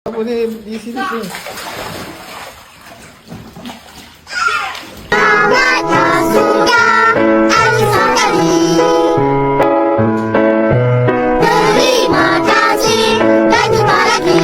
Apa ni di sini ni? Terima kasih dan jumpa lagi.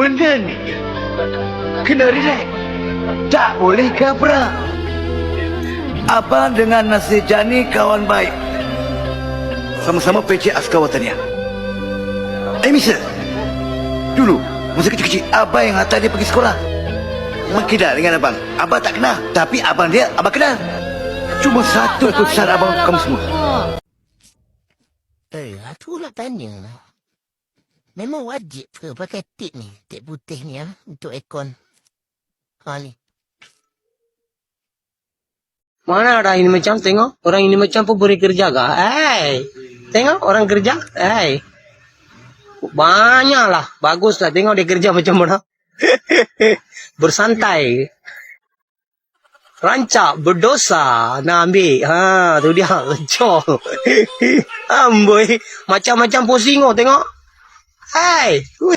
Benda ni kena relax. Tak boleh gabra. Abang dengan Nasir Jani kawan baik. Sama-sama PJ Askar Watania. Mister. Dulu, masa kecil-kecil, abang yang hantar dia pergi sekolah. Abang kenal dengan abang. Abang tak kenal. Tapi abang dia, abang kenal. Cuma satu kesan abang kamu semua. Aku nak tanya lah. Memang wajib ke pakai tip ni? Tip putih ni untuk aircon. Ni. Mana orang ini macam tengok? Orang ini macam pun boleh kerja kah? Tengok orang kerja. Banyaklah. Baguslah tengok dia kerja macam mana. Bersantai. Rancak, berdosa. Nak ambil. Tu dia. Cok. Amboi. Macam-macam pusing tengok.